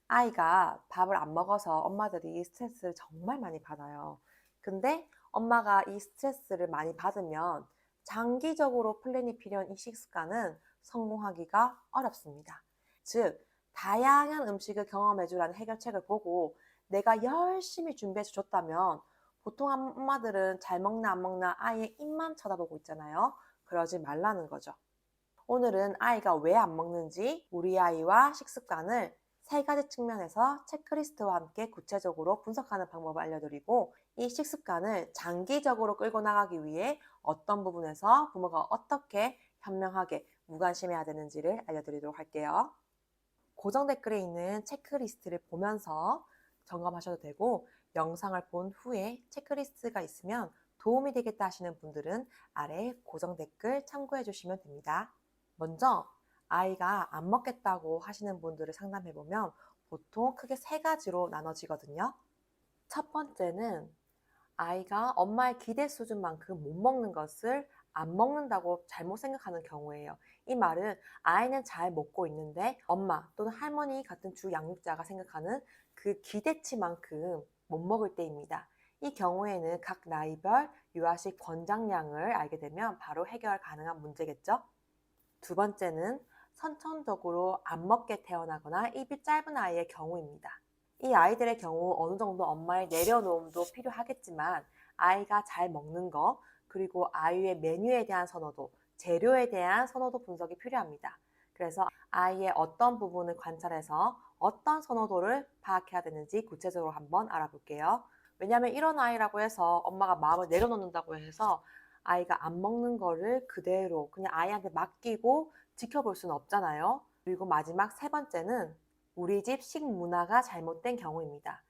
아이가 밥을 안 먹어서 엄마들이 스트레스를 정말 많이 받아요. 근데 엄마가 이 스트레스를 많이 받으면 장기적으로 플랜이 필요한 이 식습관은 성공하기가 어렵습니다. 즉, 다양한 음식을 경험해주라는 해결책을 보고 내가 열심히 준비해서 줬다면 보통 엄마들은 잘 먹나 안 먹나 아이의 입만 쳐다보고 있잖아요. 그러지 말라는 거죠. 오늘은 아이가 왜 안 먹는지 우리 아이와 식습관을 세 가지 측면에서 체크리스트와 함께 구체적으로 분석하는 방법을 알려드리고 이 식습관을 장기적으로 끌고 나가기 위해 어떤 부분에서 부모가 어떻게 현명하게 무관심해야 되는지를 알려드리도록 할게요. 고정 댓글에 있는 체크리스트를 보면서 점검하셔도 되고 영상을 본 후에 체크리스트가 있으면 도움이 되겠다 하시는 분들은 아래 고정 댓글 참고해 주시면 됩니다. 먼저 아이가 안 먹겠다고 하시는 분들을 상담해보면 보통 크게 세 가지로 나눠지거든요. 첫 번째는 아이가 엄마의 기대 수준만큼 못 먹는 것을 안 먹는다고 잘못 생각하는 경우예요. 이 말은 아이는 잘 먹고 있는데 엄마 또는 할머니 같은 주 양육자가 생각하는 그 기대치만큼 못 먹을 때입니다. 이 경우에는 각 나이별 유아식 권장량을 알게 되면 바로 해결 가능한 문제겠죠. 두 번째는 선천적으로 안 먹게 태어나거나 입이 짧은 아이의 경우입니다. 이 아이들의 경우 어느 정도 엄마의 내려놓음도 필요하겠지만 아이가 잘 먹는 거 그리고 아이의 메뉴에 대한 선호도, 재료에 대한 선호도 분석이 필요합니다. 그래서 아이의 어떤 부분을 관찰해서 어떤 선호도를 파악해야 되는지 구체적으로 한번 알아볼게요. 왜냐하면 이런 아이라고 해서 엄마가 마음을 내려놓는다고 해서 아이가 안 먹는 거를 그대로 그냥 아이한테 맡기고 지켜볼 수는 없잖아요. 그리고 마지막 세 번째는 우리 집 식문화가 잘못된 경우입니다.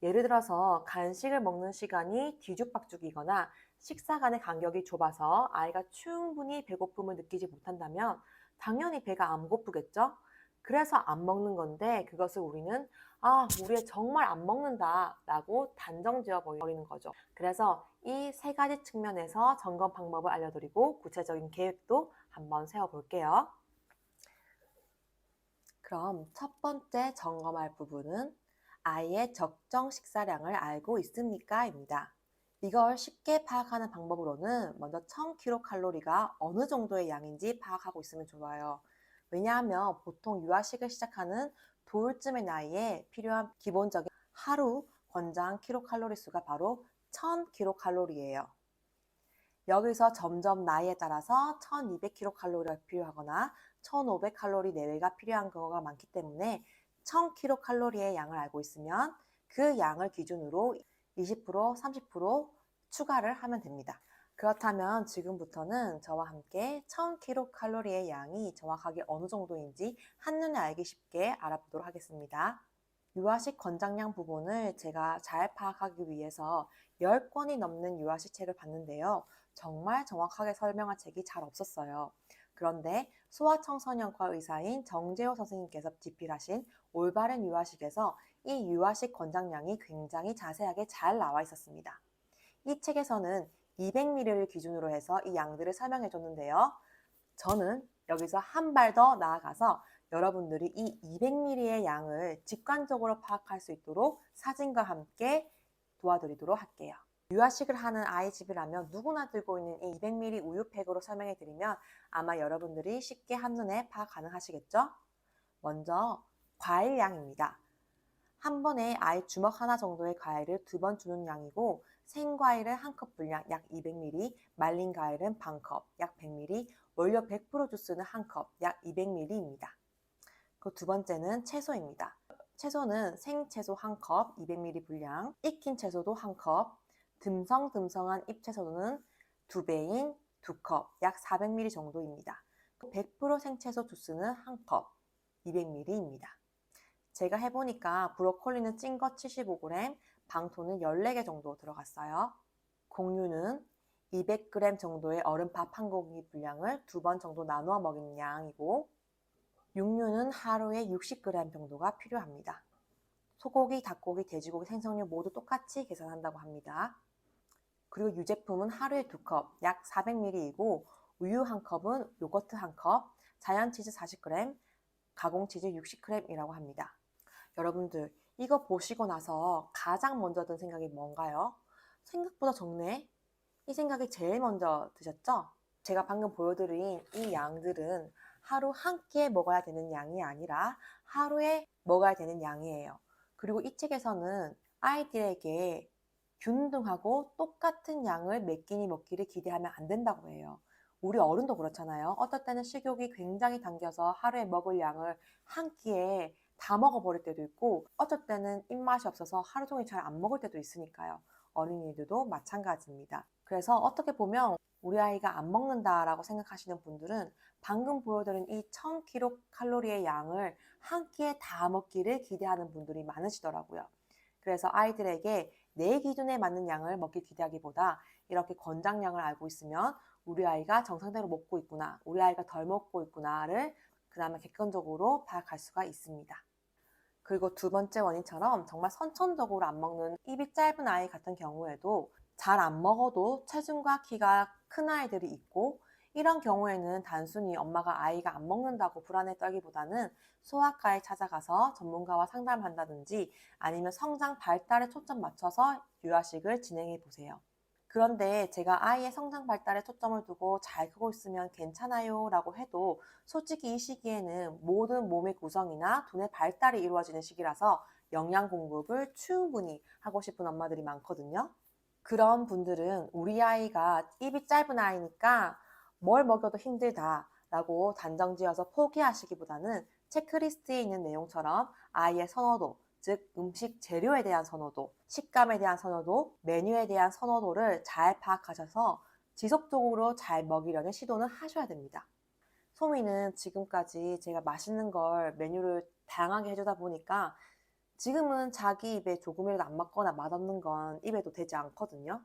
예를 들어서 간식을 먹는 시간이 뒤죽박죽이거나 식사 간의 간격이 좁아서 아이가 충분히 배고픔을 느끼지 못한다면 당연히 배가 안 고프겠죠? 그래서 안 먹는 건데 그것을 우리는 우리 애 정말 안 먹는다 라고 단정 지어 버리는 거죠. 그래서 이 세 가지 측면에서 점검 방법을 알려드리고 구체적인 계획도 한번 세워볼게요. 그럼 첫 번째 점검할 부분은 아이의 적정 식사량을 알고 있습니까? 입니다. 이걸 쉽게 파악하는 방법으로는 먼저 1000kcal가 어느 정도의 양인지 파악하고 있으면 좋아요. 왜냐하면 보통 유아식을 시작하는 돌쯤의 나이에 필요한 기본적인 하루 권장 킬로칼로리 수가 바로 1000kcal예요. 여기서 점점 나이에 따라서 1200kcal가 필요하거나 1500칼로리 내외가 필요한 경우가 많기 때문에 1000kcal의 양을 알고 있으면 그 양을 기준으로 20%, 30% 추가를 하면 됩니다. 그렇다면 지금부터는 저와 함께 1000kcal의 양이 정확하게 어느 정도인지 한눈에 알기 쉽게 알아보도록 하겠습니다. 유아식 권장량 부분을 제가 잘 파악하기 위해서 10권이 넘는 유아식 책을 봤는데요. 정말 정확하게 설명한 책이 잘 없었어요. 그런데 소아청소년과 의사인 정재호 선생님께서 집필하신 올바른 유아식에서 이 유아식 권장량이 굉장히 자세하게 잘 나와 있었습니다. 이 책에서는 200ml를 기준으로 해서 이 양들을 설명해 줬는데요. 저는 여기서 한 발 더 나아가서 여러분들이 이 200ml의 양을 직관적으로 파악할 수 있도록 사진과 함께 도와드리도록 할게요. 유아식을 하는 아이 집이라면 누구나 들고 있는 이 200ml 우유팩으로 설명해 드리면 아마 여러분들이 쉽게 한눈에 파악 가능하시겠죠? 먼저 과일 양입니다. 한 번에 아이 주먹 하나 정도의 과일을 2번 주는 양이고 생과일은 한 컵 분량 약 200ml, 말린 과일은 반 컵, 약 100ml, 원료 100% 주스는 한 컵, 약 200ml입니다. 그 두 번째는 채소입니다. 채소는 생채소 한 컵, 200ml 분량, 익힌 채소도 한 컵, 듬성듬성한 잎채소는 2배인 2컵, 약 400ml 정도입니다. 100% 생채소 주스는 한 컵, 200ml입니다. 제가 해보니까 브로콜리는 찐 거 75g, 방토는 14개 정도 들어갔어요. 공유는 200g 정도의 얼음밥 한 공기 분량을 2번 정도 나누어 먹이는 양이고 육류는 하루에 60g 정도가 필요합니다. 소고기, 닭고기, 돼지고기, 생선류 모두 똑같이 계산한다고 합니다. 그리고 유제품은 하루에 2컵, 약 400ml이고 우유 한 컵은 요거트 한 컵, 자연치즈 40g, 가공치즈 60g이라고 합니다. 여러분들, 이거 보시고 나서 가장 먼저 든 생각이 뭔가요? 생각보다 적네? 이 생각이 제일 먼저 드셨죠? 제가 방금 보여드린 이 양들은 하루 한 끼에 먹어야 되는 양이 아니라 하루에 먹어야 되는 양이에요. 그리고 이 책에서는 아이들에게 균등하고 똑같은 양을 몇 끼니 먹기를 기대하면 안 된다고 해요. 우리 어른도 그렇잖아요. 어떨 때는 식욕이 굉장히 당겨서 하루에 먹을 양을 한 끼에 다 먹어버릴 때도 있고, 어쩔 때는 입맛이 없어서 하루 종일 잘 안 먹을 때도 있으니까요. 어린이들도 마찬가지입니다. 그래서 어떻게 보면 우리 아이가 안 먹는다라고 생각하시는 분들은 방금 보여드린 이 1000kcal의 양을 한 끼에 다 먹기를 기대하는 분들이 많으시더라고요. 그래서 아이들에게 내 기준에 맞는 양을 먹길 기대하기보다 이렇게 권장량을 알고 있으면 우리 아이가 정상대로 먹고 있구나, 우리 아이가 덜 먹고 있구나를 그나마 객관적으로 파악할 수가 있습니다. 그리고 두 번째 원인처럼 정말 선천적으로 안 먹는 입이 짧은 아이 같은 경우에도 잘 안 먹어도 체중과 키가 큰 아이들이 있고, 이런 경우에는 단순히 엄마가 아이가 안 먹는다고 불안에 떨기보다는 소아과에 찾아가서 전문가와 상담한다든지 아니면 성장 발달에 초점 맞춰서 유아식을 진행해 보세요. 그런데 제가 아이의 성장 발달에 초점을 두고 잘 크고 있으면 괜찮아요 라고 해도 솔직히 이 시기에는 모든 몸의 구성이나 두뇌 발달이 이루어지는 시기라서 영양 공급을 충분히 하고 싶은 엄마들이 많거든요. 그런 분들은 우리 아이가 입이 짧은 아이니까 뭘 먹여도 힘들다 라고 단정 지어서 포기하시기보다는 체크리스트에 있는 내용처럼 아이의 선호도, 즉 음식 재료에 대한 선호도, 식감에 대한 선호도, 메뉴에 대한 선호도를 잘 파악하셔서 지속적으로 잘 먹이려는 시도는 하셔야 됩니다. 소미는 지금까지 제가 맛있는 걸 메뉴를 다양하게 해주다 보니까 지금은 자기 입에 조금이라도 안 맞거나 맛없는 건 입에도 되지 않거든요.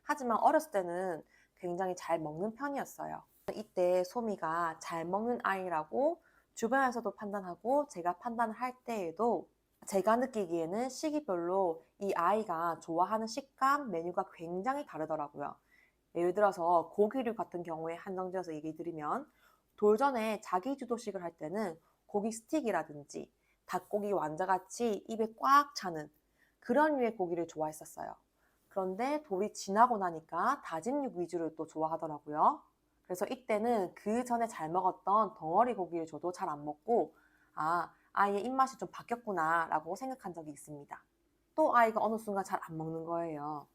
하지만 어렸을 때는 굉장히 잘 먹는 편이었어요. 이때 소미가 잘 먹는 아이라고 주변에서도 판단하고 제가 판단을 할 때에도 제가 느끼기에는 시기별로 이 아이가 좋아하는 식감, 메뉴가 굉장히 다르더라고요. 예를 들어서 고기류 같은 경우에 한정지어서 얘기 드리면 돌전에 자기 주도식을 할 때는 고기 스틱이라든지 닭고기 완자같이 입에 꽉 차는 그런 류의 고기를 좋아했었어요. 그런데 돌이 지나고 나니까 다진 육 위주를 또 좋아하더라고요. 그래서 이때는 그 전에 잘 먹었던 덩어리 고기를 줘도 잘 안 먹고, 아이의 입맛이 좀 바뀌었구나 라고 생각한 적이 있습니다. 또 아이가 어느 순간 잘 안 먹는 거예요.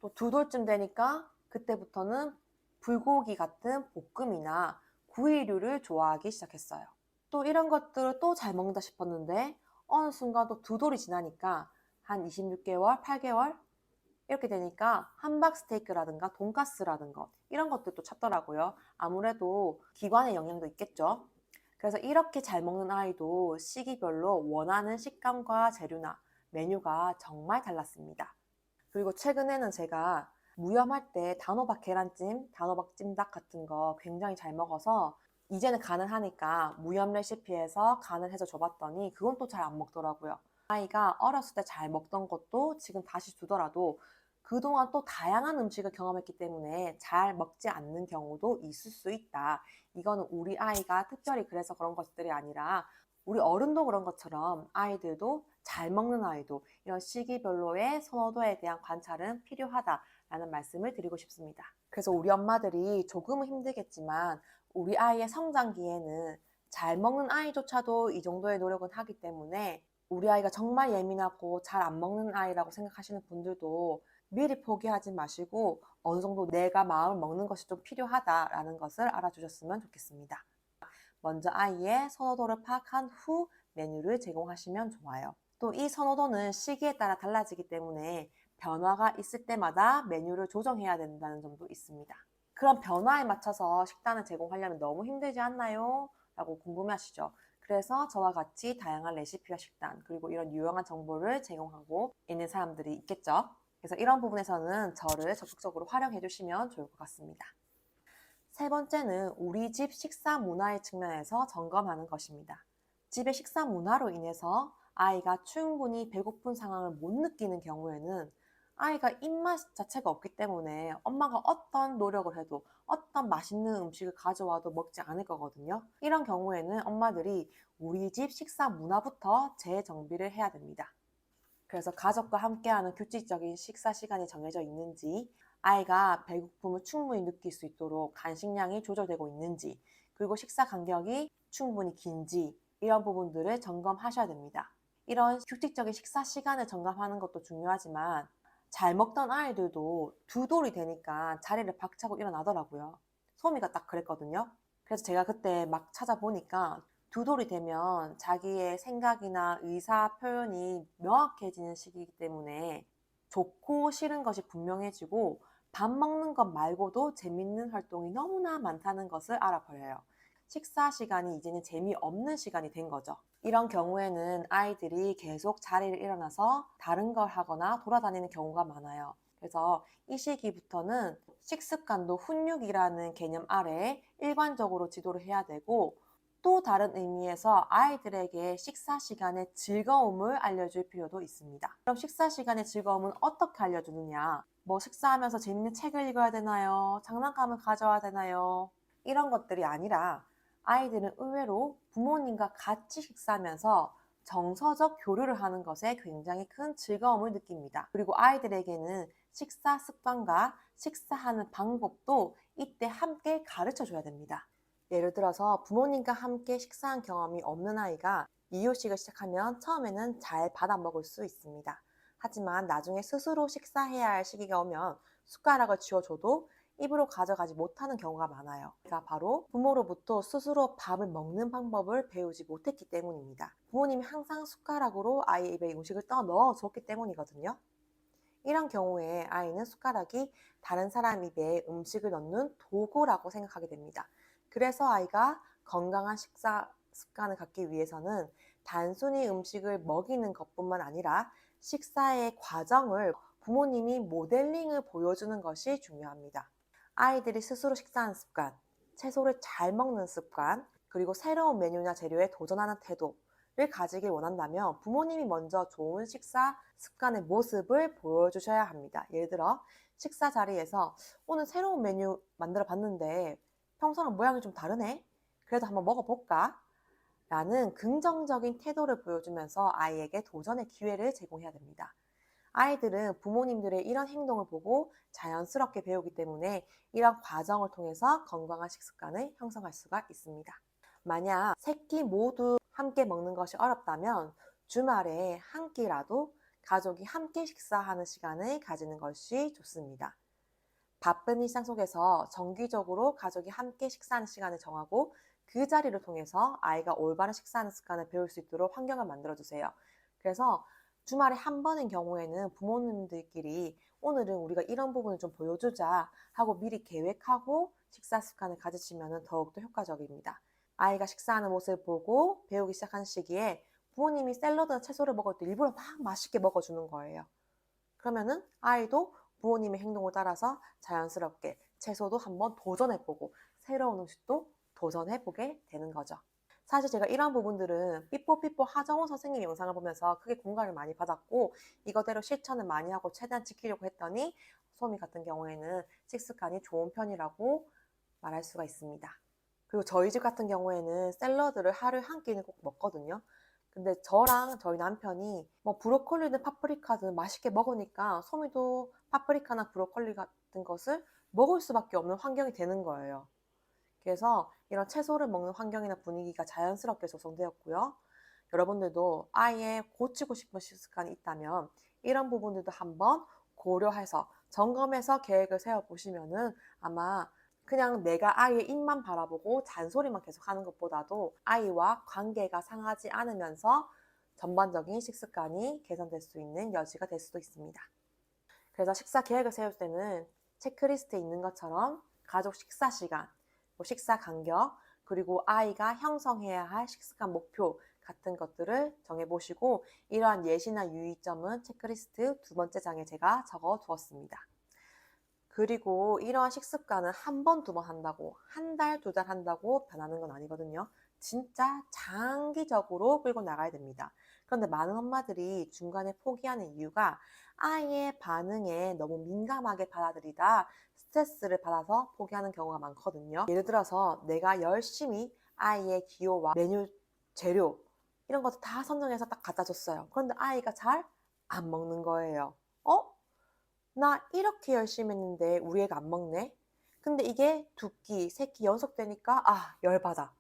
또 두 돌쯤 되니까 그때부터는 불고기 같은 볶음이나 구이류를 좋아하기 시작했어요. 또 이런 것들을 또 잘 먹는다 싶었는데 어느 순간 또 두 돌이 지나니까 한 26개월, 8개월 이렇게 되니까 함박 스테이크라든가 돈가스라든가 이런 것들도 찾더라고요. 아무래도 기관의 영향도 있겠죠. 그래서 이렇게 잘 먹는 아이도 시기별로 원하는 식감과 재료나 메뉴가 정말 달랐습니다. 그리고 최근에는 제가 무염할 때 단호박 계란찜, 단호박 찜닭 같은 거 굉장히 잘 먹어서 이제는 간을 하니까 무염 레시피에서 간을 해서 줘봤더니 그건 또 잘 안 먹더라고요. 아이가 어렸을 때 잘 먹던 것도 지금 다시 주더라도 그동안 또 다양한 음식을 경험했기 때문에 잘 먹지 않는 경우도 있을 수 있다. 이거는 우리 아이가 특별히 그래서 그런 것들이 아니라 우리 어른도 그런 것처럼 아이들도 잘 먹는 아이도 이런 시기별로의 선호도에 대한 관찰은 필요하다라는 말씀을 드리고 싶습니다. 그래서 우리 엄마들이 조금은 힘들겠지만 우리 아이의 성장기에는 잘 먹는 아이조차도 이 정도의 노력은 하기 때문에 우리 아이가 정말 예민하고 잘 안 먹는 아이라고 생각하시는 분들도 미리 포기하지 마시고 어느 정도 내가 마음을 먹는 것이 좀 필요하다라는 것을 알아주셨으면 좋겠습니다. 먼저 아이의 선호도를 파악한 후 메뉴를 제공하시면 좋아요. 또 이 선호도는 시기에 따라 달라지기 때문에 변화가 있을 때마다 메뉴를 조정해야 된다는 점도 있습니다. 그럼 변화에 맞춰서 식단을 제공하려면 너무 힘들지 않나요? 라고 궁금해하시죠? 그래서 저와 같이 다양한 레시피와 식단 그리고 이런 유용한 정보를 제공하고 있는 사람들이 있겠죠. 그래서 이런 부분에서는 저를 적극적으로 활용해 주시면 좋을 것 같습니다. 세 번째는 우리 집 식사 문화의 측면에서 점검하는 것입니다. 집의 식사 문화로 인해서 아이가 충분히 배고픈 상황을 못 느끼는 경우에는 아이가 입맛 자체가 없기 때문에 엄마가 어떤 노력을 해도 어떤 맛있는 음식을 가져와도 먹지 않을 거거든요. 이런 경우에는 엄마들이 우리 집 식사 문화부터 재정비를 해야 됩니다. 그래서 가족과 함께하는 규칙적인 식사 시간이 정해져 있는지, 아이가 배고픔을 충분히 느낄 수 있도록 간식량이 조절되고 있는지, 그리고 식사 간격이 충분히 긴지 이런 부분들을 점검하셔야 됩니다. 이런 규칙적인 식사 시간을 점검하는 것도 중요하지만 잘 먹던 아이들도 두 돌이 되니까 자리를 박차고 일어나더라고요. 소미가 딱 그랬거든요. 그래서 제가 그때 막 찾아보니까 두 돌이 되면 자기의 생각이나 의사 표현이 명확해지는 시기이기 때문에 좋고 싫은 것이 분명해지고 밥 먹는 것 말고도 재밌는 활동이 너무나 많다는 것을 알아버려요. 식사 시간이 이제는 재미없는 시간이 된 거죠. 이런 경우에는 아이들이 계속 자리를 일어나서 다른 걸 하거나 돌아다니는 경우가 많아요. 그래서 이 시기부터는 식습관도 훈육이라는 개념 아래에 일관적으로 지도를 해야 되고, 또 다른 의미에서 아이들에게 식사 시간의 즐거움을 알려줄 필요도 있습니다. 그럼 식사 시간의 즐거움은 어떻게 알려주느냐? 뭐 식사하면서 재밌는 책을 읽어야 되나요? 장난감을 가져와야 되나요? 이런 것들이 아니라 아이들은 의외로 부모님과 같이 식사하면서 정서적 교류를 하는 것에 굉장히 큰 즐거움을 느낍니다. 그리고 아이들에게는 식사 습관과 식사하는 방법도 이때 함께 가르쳐 줘야 됩니다. 예를 들어서 부모님과 함께 식사한 경험이 없는 아이가 이유식을 시작하면 처음에는 잘 받아 먹을 수 있습니다. 하지만 나중에 스스로 식사해야 할 시기가 오면 숟가락을 쥐어줘도 입으로 가져가지 못하는 경우가 많아요. 그러니까 바로 부모로부터 스스로 밥을 먹는 방법을 배우지 못했기 때문입니다. 부모님이 항상 숟가락으로 아이의 입에 음식을 떠 넣어 줬기 때문이거든요. 이런 경우에 아이는 숟가락이 다른 사람 입에 음식을 넣는 도구라고 생각하게 됩니다. 그래서 아이가 건강한 식사 습관을 갖기 위해서는 단순히 음식을 먹이는 것뿐만 아니라 식사의 과정을 부모님이 모델링을 보여주는 것이 중요합니다. 아이들이 스스로 식사하는 습관, 채소를 잘 먹는 습관, 그리고 새로운 메뉴나 재료에 도전하는 태도를 가지길 원한다면 부모님이 먼저 좋은 식사 습관의 모습을 보여주셔야 합니다. 예를 들어 식사 자리에서 오늘 새로운 메뉴 만들어 봤는데 평소랑 모양이 좀 다르네? 그래도 한번 먹어볼까? 라는 긍정적인 태도를 보여주면서 아이에게 도전의 기회를 제공해야 됩니다. 아이들은 부모님들의 이런 행동을 보고 자연스럽게 배우기 때문에 이런 과정을 통해서 건강한 식습관을 형성할 수가 있습니다. 만약 세 끼 모두 함께 먹는 것이 어렵다면 주말에 한 끼라도 가족이 함께 식사하는 시간을 가지는 것이 좋습니다. 바쁜 일상 속에서 정기적으로 가족이 함께 식사하는 시간을 정하고 그 자리를 통해서 아이가 올바른 식사하는 습관을 배울 수 있도록 환경을 만들어주세요. 그래서 주말에 한 번인 경우에는 부모님들끼리 오늘은 우리가 이런 부분을 좀 보여주자 하고 미리 계획하고 식사 습관을 가지시면 더욱더 효과적입니다. 아이가 식사하는 모습을 보고 배우기 시작한 시기에 부모님이 샐러드나 채소를 먹을 때 일부러 막 맛있게 먹어주는 거예요. 그러면은 아이도 부모님의 행동을 따라서 자연스럽게 채소도 한번 도전해보고 새로운 음식도 도전해보게 되는 거죠. 사실 제가 이런 부분들은 삐뽀삐뽀 하정우 선생님 영상을 보면서 크게 공감을 많이 받았고 이거대로 실천을 많이 하고 최대한 지키려고 했더니 소미 같은 경우에는 식습관이 좋은 편이라고 말할 수가 있습니다. 그리고 저희 집 같은 경우에는 샐러드를 하루에 한 끼는 꼭 먹거든요. 근데 저랑 저희 남편이 뭐 브로콜리든 파프리카든 맛있게 먹으니까 소미도 파프리카나 브로콜리 같은 것을 먹을 수밖에 없는 환경이 되는 거예요. 그래서 이런 채소를 먹는 환경이나 분위기가 자연스럽게 조성되었고요. 여러분들도 아예 고치고 싶은 식습관이 있다면 이런 부분들도 한번 고려해서 점검해서 계획을 세워보시면은 아마 그냥 내가 아이의 입만 바라보고 잔소리만 계속 하는 것보다도 아이와 관계가 상하지 않으면서 전반적인 식습관이 개선될 수 있는 여지가 될 수도 있습니다. 그래서 식사 계획을 세울 때는 체크리스트에 있는 것처럼 가족 식사 시간, 식사 간격, 그리고 아이가 형성해야 할 식습관 목표 같은 것들을 정해보시고 이러한 예시나 유의점은 체크리스트 두 번째 장에 제가 적어 두었습니다. 그리고 이러한 식습관은 한 번, 두 번 한다고 한 달, 두 달 한다고 변하는 건 아니거든요. 진짜 장기적으로 끌고 나가야 됩니다. 그런데 많은 엄마들이 중간에 포기하는 이유가 아이의 반응에 너무 민감하게 받아들이다 스트레스를 받아서 포기하는 경우가 많거든요. 예를 들어서 내가 열심히 아이의 기호와 메뉴, 재료 이런 것도 다 선정해서 딱 갖다 줬어요. 그런데 아이가 잘 안 먹는 거예요. 나 이렇게 열심히 했는데 우리 애가 안 먹네? 근데 이게 두 끼, 세 끼 연속되니까 열받아.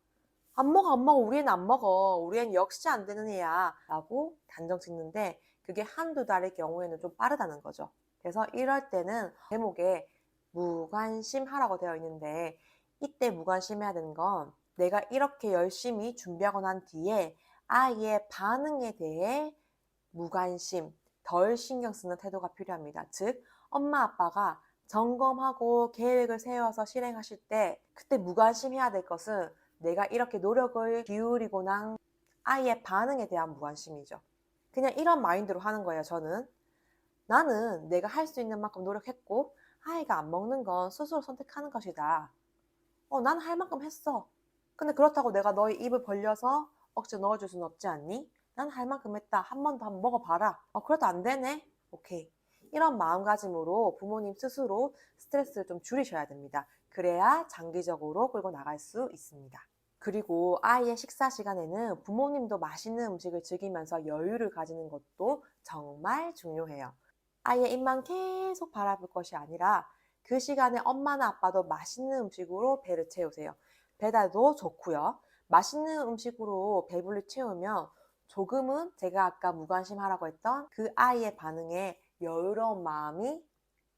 안 먹어, 안 먹어. 우리 애는 안 먹어. 우리 애는 역시 안 되는 애야. 라고 단정 짓는데 그게 한두 달의 경우에는 좀 빠르다는 거죠. 그래서 이럴 때는 제목에 무관심하라고 되어 있는데 이때 무관심해야 되는 건 내가 이렇게 열심히 준비하고 난 뒤에 아이의 반응에 대해 무관심, 덜 신경 쓰는 태도가 필요합니다. 즉, 엄마 아빠가 점검하고 계획을 세워서 실행하실 때 그때 무관심해야 될 것은 내가 이렇게 노력을 기울이고 난 아이의 반응에 대한 무관심이죠. 그냥 이런 마인드로 하는 거예요, 저는. 나는 내가 할 수 있는 만큼 노력했고 아이가 안 먹는 건 스스로 선택하는 것이다. 난 할 만큼 했어. 근데 그렇다고 내가 너의 입을 벌려서 억지로 넣어줄 수는 없지 않니? 난 할 만큼 했다. 한 번 더 한번 먹어봐라. 그래도 안 되네? 오케이. 이런 마음가짐으로 부모님 스스로 스트레스를 좀 줄이셔야 됩니다. 그래야 장기적으로 끌고 나갈 수 있습니다. 그리고 아이의 식사 시간에는 부모님도 맛있는 음식을 즐기면서 여유를 가지는 것도 정말 중요해요. 아이의 입만 계속 바라볼 것이 아니라 그 시간에 엄마나 아빠도 맛있는 음식으로 배를 채우세요. 배달도 좋고요. 맛있는 음식으로 배불리 채우면 조금은 제가 아까 무관심하라고 했던 그 아이의 반응에 여유로운 마음이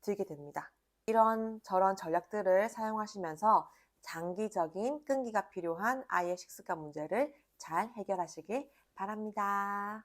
들게 됩니다. 이런 저런 전략들을 사용하시면서 장기적인 끈기가 필요한 아이의 식습관 문제를 잘 해결하시길 바랍니다.